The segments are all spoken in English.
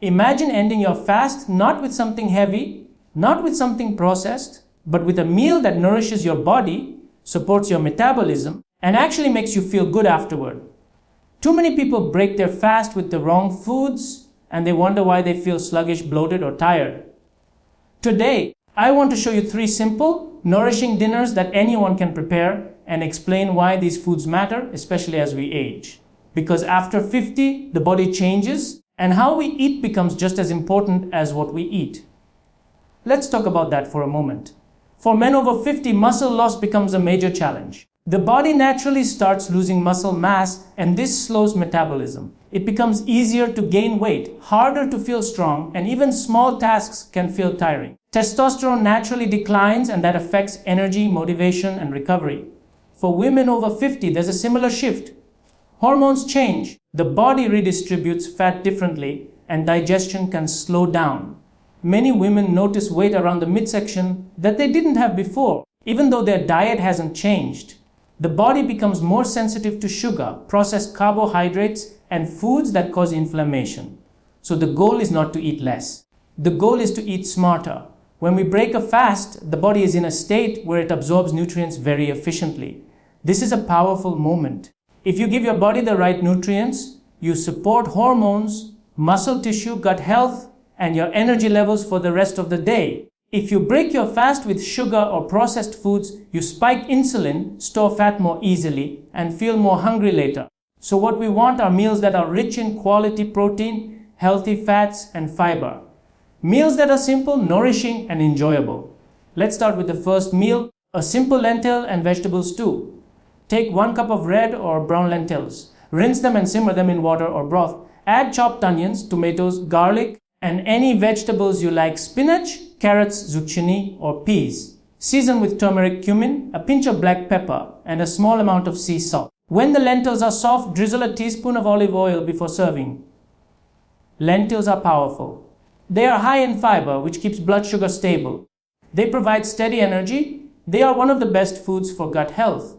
Imagine ending your fast not with something heavy, not with something processed, but with a meal that nourishes your body, supports your metabolism, and actually makes you feel good afterward. Too many people break their fast with the wrong foods, and they wonder why they feel sluggish, bloated, or tired. Today, I want to show you 3 simple, nourishing dinners that anyone can prepare and explain why these foods matter, especially as we age. Because after 50, the body changes, and how we eat becomes just as important as what we eat. Let's talk about that for a moment. For men over 50, muscle loss becomes a major challenge. The body naturally starts losing muscle mass, and this slows metabolism. It becomes easier to gain weight, harder to feel strong, and even small tasks can feel tiring. Testosterone naturally declines, and that affects energy, motivation, and recovery. For women over 50, there's a similar shift. Hormones change, the body redistributes fat differently, and digestion can slow down. Many women notice weight around the midsection that they didn't have before, even though their diet hasn't changed. The body becomes more sensitive to sugar, processed carbohydrates, and foods that cause inflammation. So the goal is not to eat less. The goal is to eat smarter. When we break a fast, the body is in a state where it absorbs nutrients very efficiently. This is a powerful moment. If you give your body the right nutrients, you support hormones, muscle tissue, gut health, and your energy levels for the rest of the day. If you break your fast with sugar or processed foods, you spike insulin, store fat more easily, and feel more hungry later. So what we want are meals that are rich in quality protein, healthy fats, and fiber. Meals that are simple, nourishing, and enjoyable. Let's start with the first meal, a simple lentil and vegetable stew. Take 1 cup of red or brown lentils. Rinse them and simmer them in water or broth. Add chopped onions, tomatoes, garlic, and any vegetables you like: spinach, carrots, zucchini, or peas. Season with turmeric, cumin, a pinch of black pepper, and a small amount of sea salt. When the lentils are soft, drizzle a teaspoon of olive oil before serving. Lentils are powerful. They are high in fiber, which keeps blood sugar stable. They provide steady energy. They are one of the best foods for gut health.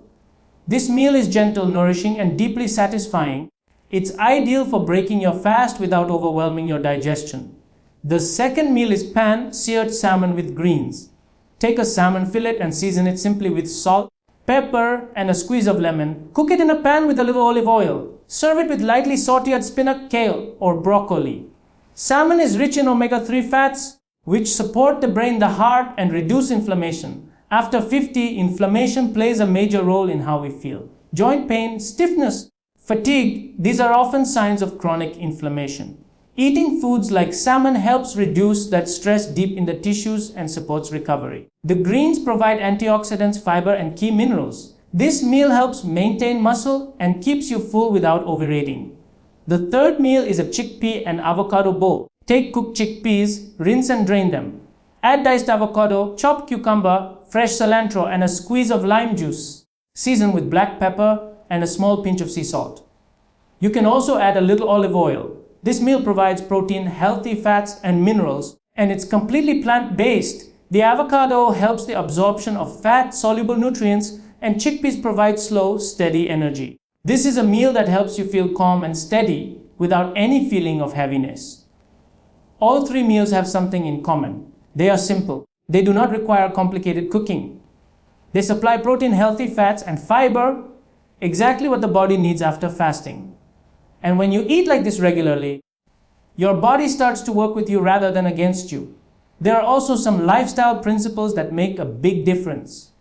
This meal is gentle, nourishing, and deeply satisfying. It's ideal for breaking your fast without overwhelming your digestion. The second meal is pan-seared salmon with greens. Take a salmon fillet and season it simply with salt, pepper, and a squeeze of lemon. Cook it in a pan with a little olive oil. Serve it with lightly sauteed spinach, kale, or broccoli. Salmon is rich in omega-3 fats, which support the brain, the heart, and reduce inflammation. After 50, inflammation plays a major role in how we feel. Joint pain, stiffness, fatigue, these are often signs of chronic inflammation. Eating foods like salmon helps reduce that stress deep in the tissues and supports recovery. The greens provide antioxidants, fiber, and key minerals. This meal helps maintain muscle and keeps you full without overeating. The third meal is a chickpea and avocado bowl. Take cooked chickpeas, rinse and drain them. Add diced avocado, chopped cucumber, fresh cilantro, and a squeeze of lime juice. Season with black pepper and a small pinch of sea salt. You can also add a little olive oil. This meal provides protein, healthy fats, and minerals, and it's completely plant-based. The avocado helps the absorption of fat-soluble nutrients, and chickpeas provide slow, steady energy. This is a meal that helps you feel calm and steady without any feeling of heaviness. All 3 meals have something in common. They are simple. They do not require complicated cooking. They supply protein, healthy fats, and fiber, exactly what the body needs after fasting. And when you eat like this regularly, your body starts to work with you rather than against you. There are also some lifestyle principles that make a big difference.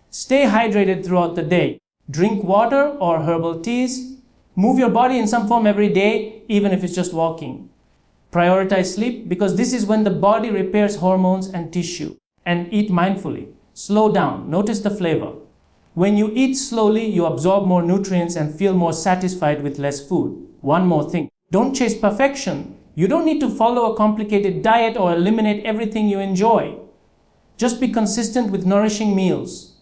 Stay hydrated throughout the day. Drink water or herbal teas. Move your body in some form every day, even if it's just walking. Prioritize sleep, because this is when the body repairs hormones and tissue. And eat mindfully. Slow down. Notice the flavor. When you eat slowly, you absorb more nutrients and feel more satisfied with less food. One more thing. Don't chase perfection. You don't need to follow a complicated diet or eliminate everything you enjoy. Just be consistent with nourishing meals.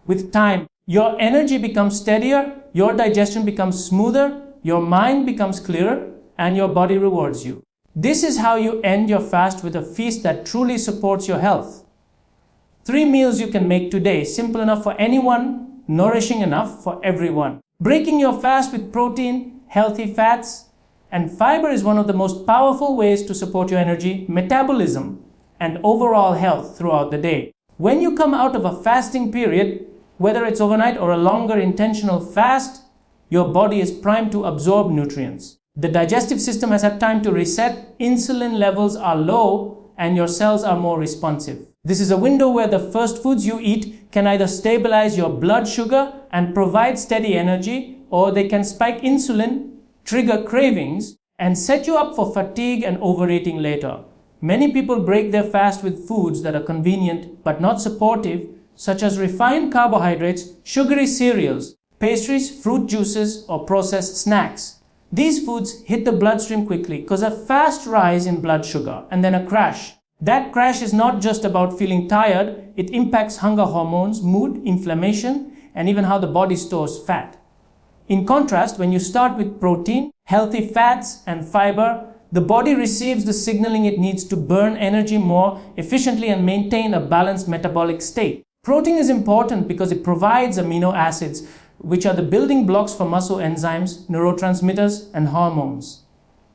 With time, your energy becomes steadier, your digestion becomes smoother, your mind becomes clearer, and your body rewards you. This is how you end your fast with a feast that truly supports your health. 3 meals you can make today, simple enough for anyone, nourishing enough for everyone. Breaking your fast with protein, healthy fats, And fiber is one of the most powerful ways to support your energy, metabolism, and overall health throughout the day. When you come out of a fasting period, whether it's overnight or a longer intentional fast, your body is primed to absorb nutrients. The digestive system has had time to reset, insulin levels are low, and your cells are more responsive. This is a window where the first foods you eat can either stabilize your blood sugar and provide steady energy, or they can spike insulin, trigger cravings, and set you up for fatigue and overeating later. Many people break their fast with foods that are convenient but not supportive, such as refined carbohydrates, sugary cereals, pastries, fruit juices, or processed snacks. These foods hit the bloodstream quickly, cause a fast rise in blood sugar and then a crash. That crash is not just about feeling tired, it impacts hunger hormones, mood, inflammation, and even how the body stores fat. In contrast, when you start with protein, healthy fats, and fiber, the body receives the signaling it needs to burn energy more efficiently and maintain a balanced metabolic state. Protein is important because it provides amino acids, which are the building blocks for muscle enzymes, neurotransmitters, and hormones.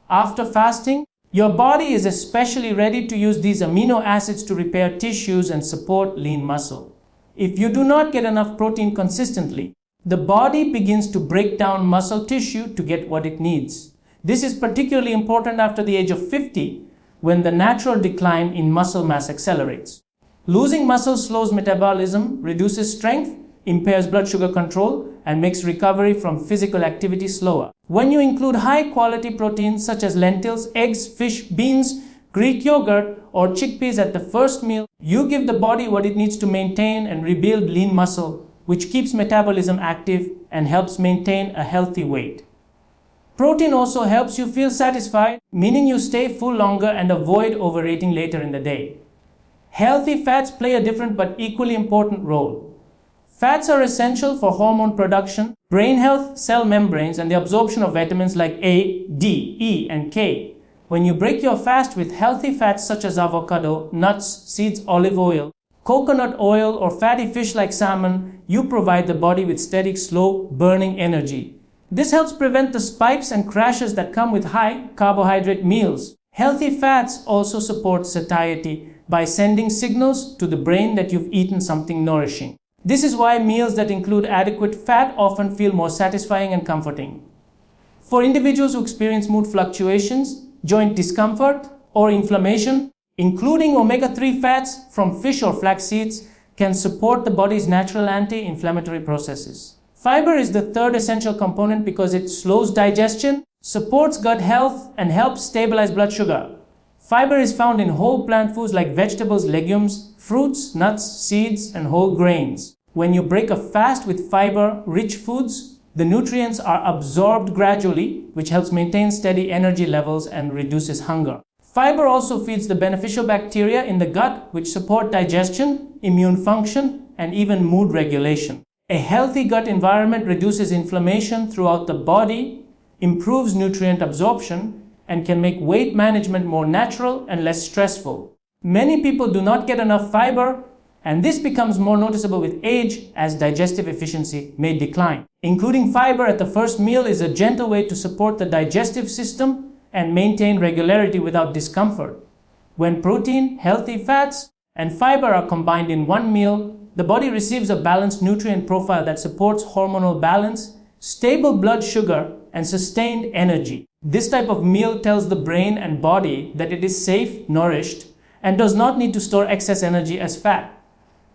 After fasting, your body is especially ready to use these amino acids to repair tissues and support lean muscle. If you do not get enough protein consistently, the body begins to break down muscle tissue to get what it needs. This is particularly important after the age of 50, when the natural decline in muscle mass accelerates. Losing muscle slows metabolism, reduces strength, impairs blood sugar control, and makes recovery from physical activity slower. When you include high-quality proteins such as lentils, eggs, fish, beans, Greek yogurt, or chickpeas at the first meal, you give the body what it needs to maintain and rebuild lean muscle, which keeps metabolism active and helps maintain a healthy weight. Protein also helps you feel satisfied, meaning you stay full longer and avoid overeating later in the day. Healthy fats play a different but equally important role. Fats are essential for hormone production, brain health, cell membranes, and the absorption of vitamins like A, D, E, and K. When you break your fast with healthy fats such as avocado, nuts, seeds, olive oil, coconut oil, or fatty fish like salmon, you provide the body with steady, slow burning energy. This helps prevent the spikes and crashes that come with high carbohydrate meals. Healthy fats also support satiety by sending signals to the brain that you've eaten something nourishing. This is why meals that include adequate fat often feel more satisfying and comforting. For individuals who experience mood fluctuations, joint discomfort, or inflammation, including omega-3 fats from fish or flax seeds can support the body's natural anti-inflammatory processes. Fiber is the third essential component because it slows digestion, supports gut health, and helps stabilize blood sugar. Fiber is found in whole plant foods like vegetables, legumes, fruits, nuts, seeds, and whole grains. When you break a fast with fiber-rich foods, the nutrients are absorbed gradually, which helps maintain steady energy levels and reduces hunger. Fiber also feeds the beneficial bacteria in the gut, which support digestion, immune function, and even mood regulation. A healthy gut environment reduces inflammation throughout the body, improves nutrient absorption, and can make weight management more natural and less stressful. Many people do not get enough fiber, and this becomes more noticeable with age as digestive efficiency may decline. Including fiber at the first meal is a gentle way to support the digestive system and maintain regularity without discomfort. When protein, healthy fats, and fiber are combined in one meal, the body receives a balanced nutrient profile that supports hormonal balance, stable blood sugar, and sustained energy. This type of meal tells the brain and body that it is safe, nourished, and does not need to store excess energy as fat.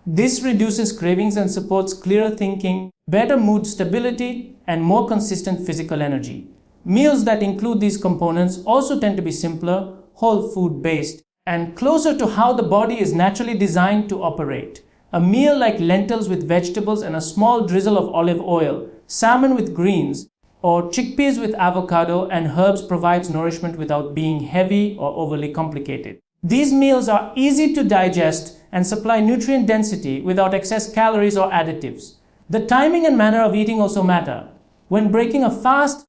This reduces cravings and supports clearer thinking, better mood stability, and more consistent physical energy. Meals that include these components also tend to be simpler, whole food based, and closer to how the body is naturally designed to operate. A meal like lentils with vegetables and a small drizzle of olive oil, salmon with greens, or chickpeas with avocado and herbs provides nourishment without being heavy or overly complicated. These meals are easy to digest and supply nutrient density without excess calories or additives. The timing and manner of eating also matter. When breaking a fast,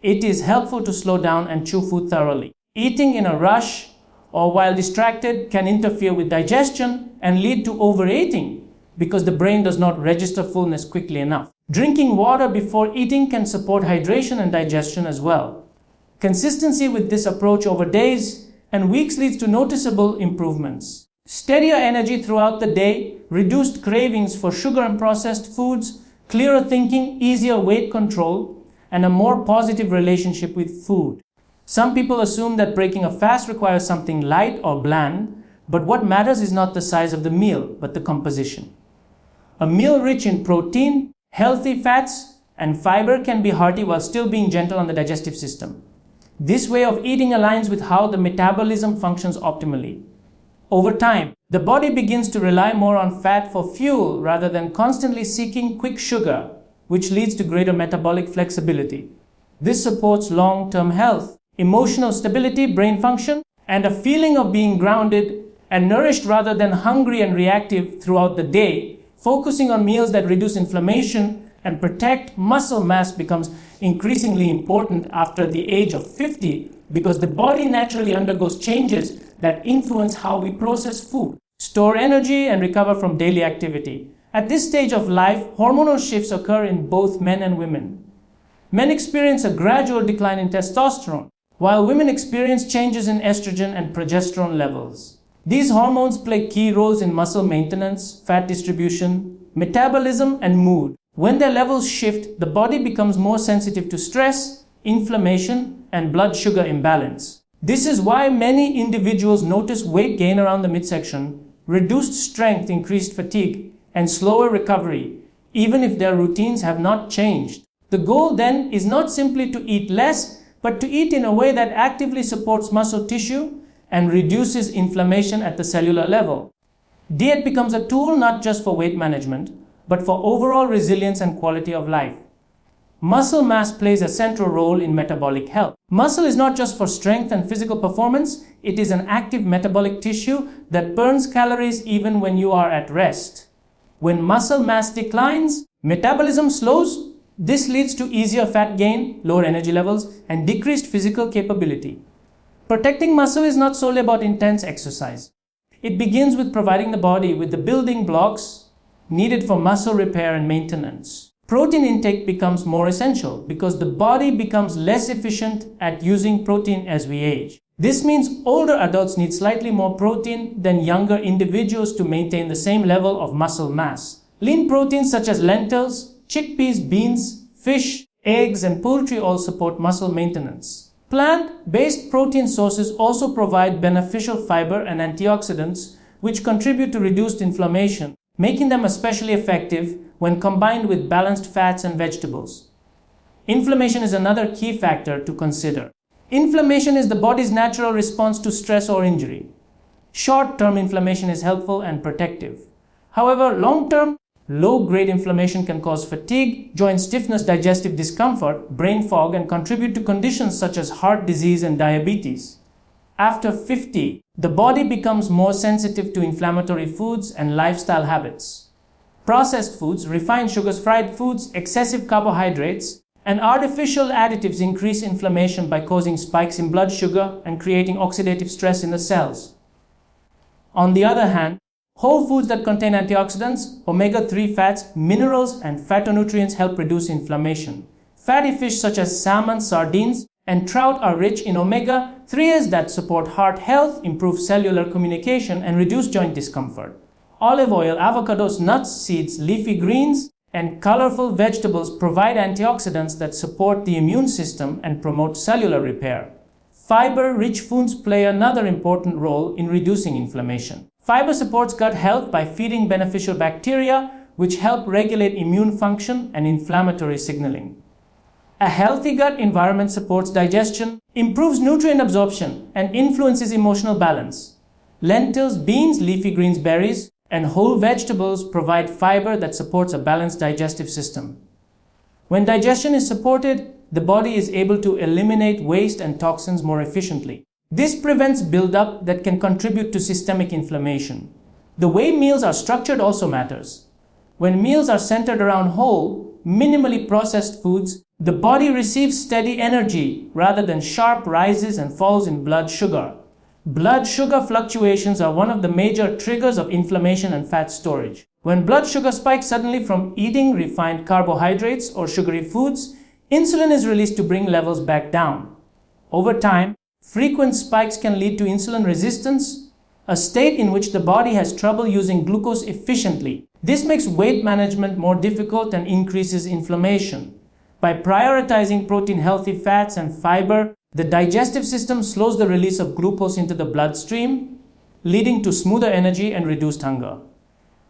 it is helpful to slow down and chew food thoroughly. Eating in a rush or while distracted can interfere with digestion and lead to overeating because the brain does not register fullness quickly enough. Drinking water before eating can support hydration and digestion as well. Consistency with this approach over days and weeks leads to noticeable improvements. Steadier energy throughout the day, reduced cravings for sugar and processed foods, clearer thinking, easier weight control, and a more positive relationship with food. Some people assume that breaking a fast requires something light or bland, but what matters is not the size of the meal, but the composition. A meal rich in protein, healthy fats, and fiber can be hearty while still being gentle on the digestive system. This way of eating aligns with how the metabolism functions optimally. Over time, the body begins to rely more on fat for fuel rather than constantly seeking quick sugar, which leads to greater metabolic flexibility. This supports long-term health, emotional stability, brain function, and a feeling of being grounded and nourished rather than hungry and reactive throughout the day. Focusing on meals that reduce inflammation and protect muscle mass becomes increasingly important after the age of 50 because the body naturally undergoes changes that influence how we process food, store energy, and recover from daily activity. At this stage of life, hormonal shifts occur in both men and women. Men experience a gradual decline in testosterone, while women experience changes in estrogen and progesterone levels. These hormones play key roles in muscle maintenance, fat distribution, metabolism, and mood. When their levels shift, the body becomes more sensitive to stress, inflammation, and blood sugar imbalance. This is why many individuals notice weight gain around the midsection, reduced strength, increased fatigue, and slower recovery, even if their routines have not changed. The goal then is not simply to eat less, but to eat in a way that actively supports muscle tissue and reduces inflammation at the cellular level. Diet becomes a tool not just for weight management, but for overall resilience and quality of life. Muscle mass plays a central role in metabolic health. Muscle is not just for strength and physical performance, it is an active metabolic tissue that burns calories even when you are at rest. When muscle mass declines, metabolism slows. This leads to easier fat gain, lower energy levels, and decreased physical capability. Protecting muscle is not solely about intense exercise. It begins with providing the body with the building blocks needed for muscle repair and maintenance. Protein intake becomes more essential because the body becomes less efficient at using protein as we age. This means older adults need slightly more protein than younger individuals to maintain the same level of muscle mass. Lean proteins such as lentils, chickpeas, beans, fish, eggs, and poultry all support muscle maintenance. Plant-based protein sources also provide beneficial fiber and antioxidants which contribute to reduced inflammation, making them especially effective when combined with balanced fats and vegetables. Inflammation is another key factor to consider. Inflammation is the body's natural response to stress or injury. Short-term inflammation is helpful and protective. However, long-term, low-grade inflammation can cause fatigue, joint stiffness, digestive discomfort, brain fog, and contribute to conditions such as heart disease and diabetes. After 50, the body becomes more sensitive to inflammatory foods and lifestyle habits. Processed foods, refined sugars, fried foods, excessive carbohydrates, and artificial additives increase inflammation by causing spikes in blood sugar and creating oxidative stress in the cells. On the other hand, whole foods that contain antioxidants, omega-3 fats, minerals, and phytonutrients help reduce inflammation. Fatty fish such as salmon, sardines, and trout are rich in omega-3s that support heart health, improve cellular communication, and reduce joint discomfort. Olive oil, avocados, nuts, seeds, leafy greens, and colorful vegetables provide antioxidants that support the immune system and promote cellular repair. Fiber-rich foods play another important role in reducing inflammation. Fiber supports gut health by feeding beneficial bacteria, which help regulate immune function and inflammatory signaling. A healthy gut environment supports digestion, improves nutrient absorption, and influences emotional balance. Lentils, beans, leafy greens, berries, and whole vegetables provide fiber that supports a balanced digestive system. When digestion is supported, the body is able to eliminate waste and toxins more efficiently. This prevents buildup that can contribute to systemic inflammation. The way meals are structured also matters. When meals are centered around whole, minimally processed foods, the body receives steady energy rather than sharp rises and falls in blood sugar. Blood sugar fluctuations are one of the major triggers of inflammation and fat storage. When blood sugar spikes suddenly from eating refined carbohydrates or sugary foods, insulin is released to bring levels back down. Over time, frequent spikes can lead to insulin resistance, a state in which the body has trouble using glucose efficiently. This makes weight management more difficult and increases inflammation. By prioritizing protein-healthy fats and fiber, the digestive system slows the release of glucose into the bloodstream, leading to smoother energy and reduced hunger.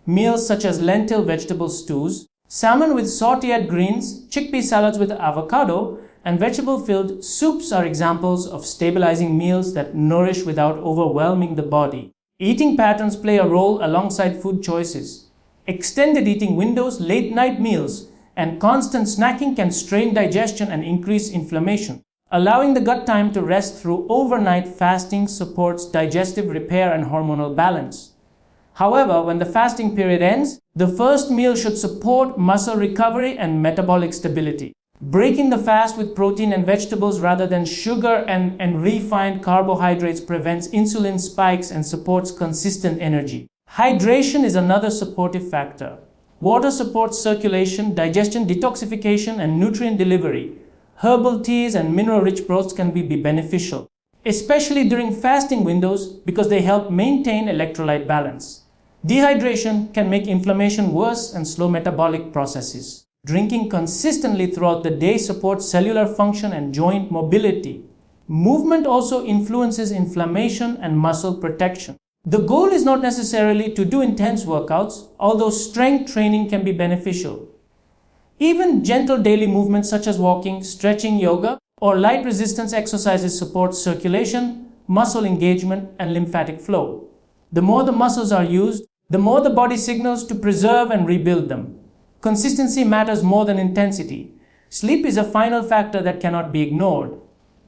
Meals such as lentil vegetable stews, salmon with sautéed greens, chickpea salads with avocado, and vegetable-filled soups are examples of stabilizing meals that nourish without overwhelming the body. Eating patterns play a role alongside food choices. Extended eating windows, late-night meals, and constant snacking can strain digestion and increase inflammation. Allowing the gut time to rest through overnight fasting supports digestive repair and hormonal balance. However, when the fasting period ends, the first meal should support muscle recovery and metabolic stability. Breaking the fast with protein and vegetables rather than sugar and refined carbohydrates prevents insulin spikes and supports consistent energy. Hydration is another supportive factor. Water supports circulation, digestion, detoxification, and nutrient delivery. Herbal teas and mineral-rich broths can be beneficial, especially during fasting windows because they help maintain electrolyte balance. Dehydration can make inflammation worse and slow metabolic processes. Drinking consistently throughout the day supports cellular function and joint mobility. Movement also influences inflammation and muscle protection. The goal is not necessarily to do intense workouts, although strength training can be beneficial. Even gentle daily movements such as walking, stretching, yoga, or light resistance exercises support circulation, muscle engagement, and lymphatic flow. The more the muscles are used, the more the body signals to preserve and rebuild them. Consistency matters more than intensity. Sleep is a final factor that cannot be ignored.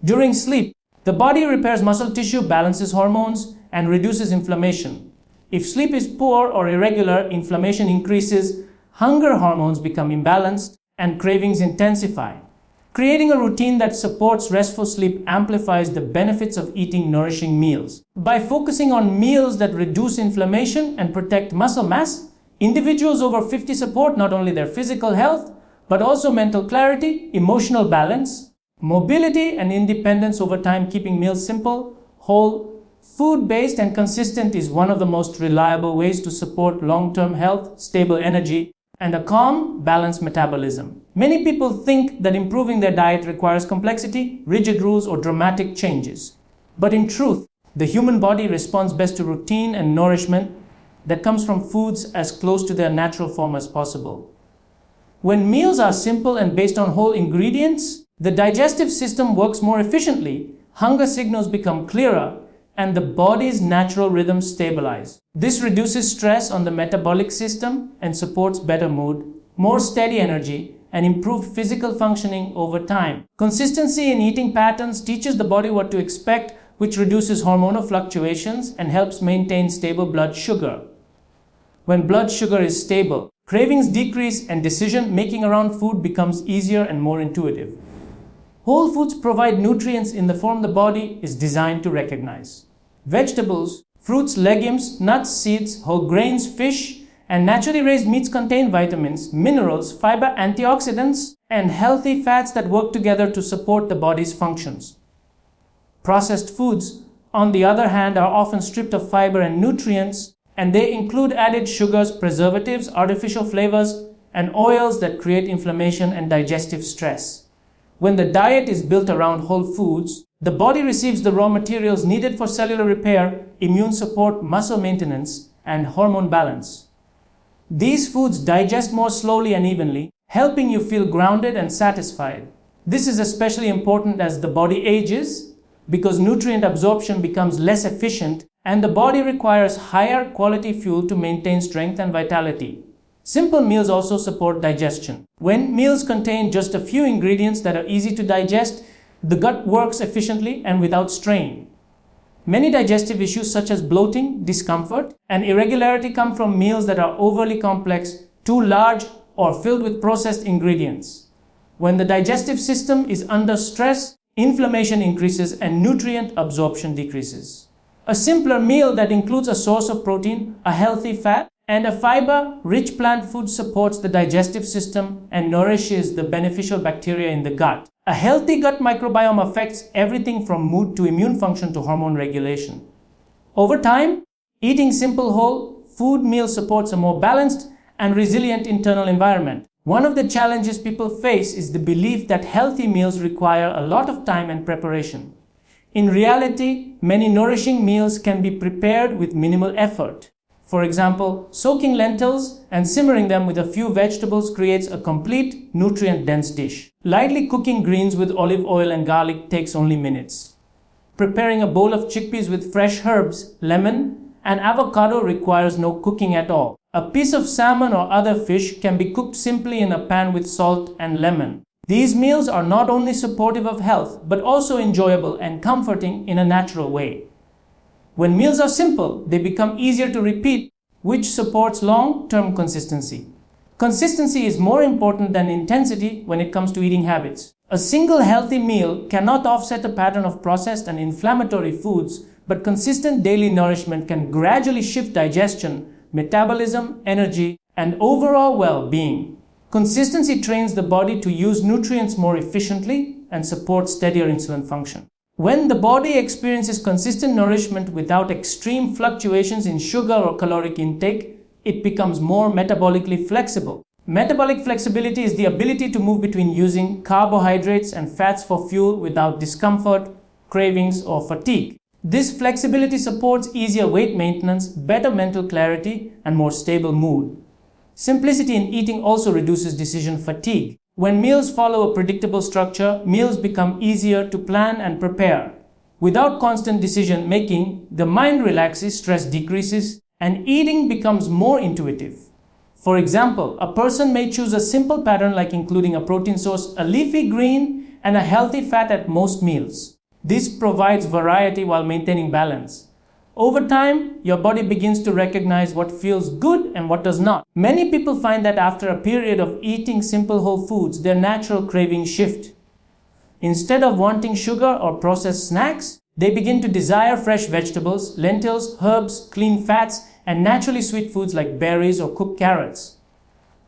During sleep, the body repairs muscle tissue, balances hormones, and reduces inflammation. If sleep is poor or irregular, inflammation increases, hunger hormones become imbalanced, and cravings intensify. Creating a routine that supports restful sleep amplifies the benefits of eating nourishing meals. By focusing on meals that reduce inflammation and protect muscle mass, individuals over 50 support not only their physical health, but also mental clarity, emotional balance, mobility, and independence over time. Keeping meals simple, whole, food-based, and consistent is one of the most reliable ways to support long-term health, stable energy, and a calm, balanced metabolism. Many people think that improving their diet requires complexity, rigid rules, or dramatic changes. But in truth, the human body responds best to routine and nourishment that comes from foods as close to their natural form as possible. When meals are simple and based on whole ingredients, the digestive system works more efficiently, hunger signals become clearer, and the body's natural rhythms stabilize. This reduces stress on the metabolic system and supports better mood, more steady energy, and improved physical functioning over time. Consistency in eating patterns teaches the body what to expect, which reduces hormonal fluctuations and helps maintain stable blood sugar. When blood sugar is stable, cravings decrease and decision-making around food becomes easier and more intuitive. Whole foods provide nutrients in the form the body is designed to recognize. Vegetables, fruits, legumes, nuts, seeds, whole grains, fish, and naturally raised meats contain vitamins, minerals, fiber, antioxidants, and healthy fats that work together to support the body's functions. Processed foods, on the other hand, are often stripped of fiber and nutrients, and they include added sugars, preservatives, artificial flavors, and oils that create inflammation and digestive stress. When the diet is built around whole foods, the body receives the raw materials needed for cellular repair, immune support, muscle maintenance, and hormone balance. These foods digest more slowly and evenly, helping you feel grounded and satisfied. This is especially important as the body ages, because nutrient absorption becomes less efficient and the body requires higher quality fuel to maintain strength and vitality. Simple meals also support digestion. When meals contain just a few ingredients that are easy to digest, the gut works efficiently and without strain. Many digestive issues such as bloating, discomfort, and irregularity come from meals that are overly complex, too large, or filled with processed ingredients. When the digestive system is under stress, inflammation increases and nutrient absorption decreases. A simpler meal that includes a source of protein, a healthy fat, and a fiber-rich plant food supports the digestive system and nourishes the beneficial bacteria in the gut. A healthy gut microbiome affects everything from mood to immune function to hormone regulation. Over time, eating simple whole food meals supports a more balanced and resilient internal environment. One of the challenges people face is the belief that healthy meals require a lot of time and preparation. In reality, many nourishing meals can be prepared with minimal effort. For example, soaking lentils and simmering them with a few vegetables creates a complete, nutrient-dense dish. Lightly cooking greens with olive oil and garlic takes only minutes. Preparing a bowl of chickpeas with fresh herbs, lemon, and avocado requires no cooking at all. A piece of salmon or other fish can be cooked simply in a pan with salt and lemon. These meals are not only supportive of health, but also enjoyable and comforting in a natural way. When meals are simple, they become easier to repeat, which supports long-term consistency. Consistency is more important than intensity when it comes to eating habits. A single healthy meal cannot offset a pattern of processed and inflammatory foods, but consistent daily nourishment can gradually shift digestion, metabolism, energy, and overall well-being. Consistency trains the body to use nutrients more efficiently and supports steadier insulin function. When the body experiences consistent nourishment without extreme fluctuations in sugar or caloric intake, it becomes more metabolically flexible. Metabolic flexibility is the ability to move between using carbohydrates and fats for fuel without discomfort, cravings, or fatigue. This flexibility supports easier weight maintenance, better mental clarity, and more stable mood. Simplicity in eating also reduces decision fatigue. When meals follow a predictable structure, meals become easier to plan and prepare. Without constant decision making, the mind relaxes, stress decreases, and eating becomes more intuitive. For example, a person may choose a simple pattern like including a protein source, a leafy green, and a healthy fat at most meals. This provides variety while maintaining balance. Over time, your body begins to recognize what feels good and what does not. Many people find that after a period of eating simple whole foods, their natural cravings shift. Instead of wanting sugar or processed snacks, they begin to desire fresh vegetables, lentils, herbs, clean fats, and naturally sweet foods like berries or cooked carrots.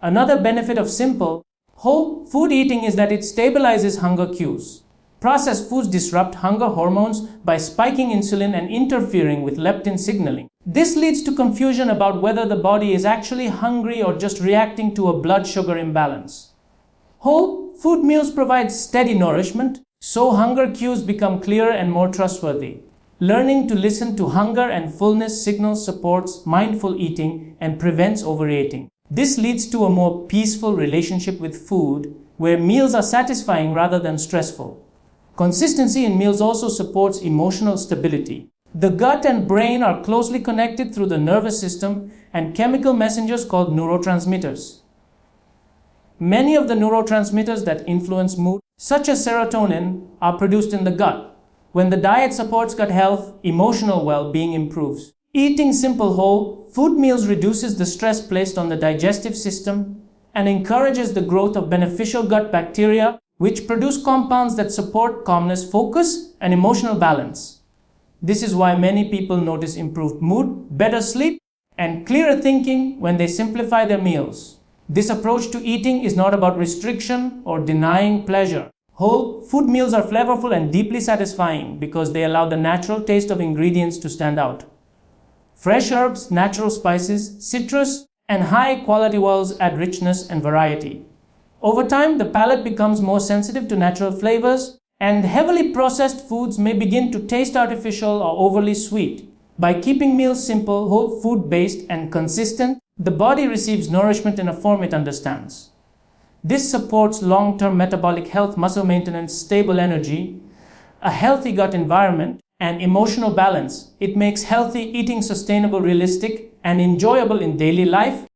Another benefit of simple, whole food eating is that it stabilizes hunger cues. Processed foods disrupt hunger hormones by spiking insulin and interfering with leptin signaling. This leads to confusion about whether the body is actually hungry or just reacting to a blood sugar imbalance. Whole food meals provide steady nourishment, so hunger cues become clearer and more trustworthy. Learning to listen to hunger and fullness signals supports mindful eating and prevents overeating. This leads to a more peaceful relationship with food, where meals are satisfying rather than stressful. Consistency in meals also supports emotional stability. The gut and brain are closely connected through the nervous system and chemical messengers called neurotransmitters. Many of the neurotransmitters that influence mood, such as serotonin, are produced in the gut. When the diet supports gut health, emotional well-being improves. Eating simple whole food meals reduces the stress placed on the digestive system and encourages the growth of beneficial gut bacteria, which produce compounds that support calmness, focus, and emotional balance. This is why many people notice improved mood, better sleep, and clearer thinking when they simplify their meals. This approach to eating is not about restriction or denying pleasure. Whole food meals are flavorful and deeply satisfying because they allow the natural taste of ingredients to stand out. Fresh herbs, natural spices, citrus, and high-quality oils add richness and variety. Over time, the palate becomes more sensitive to natural flavors, and heavily processed foods may begin to taste artificial or overly sweet. By keeping meals simple, whole food-based, and consistent, the body receives nourishment in a form it understands. This supports long-term metabolic health, muscle maintenance, stable energy, a healthy gut environment, and emotional balance. It makes healthy eating sustainable, realistic, and enjoyable in daily life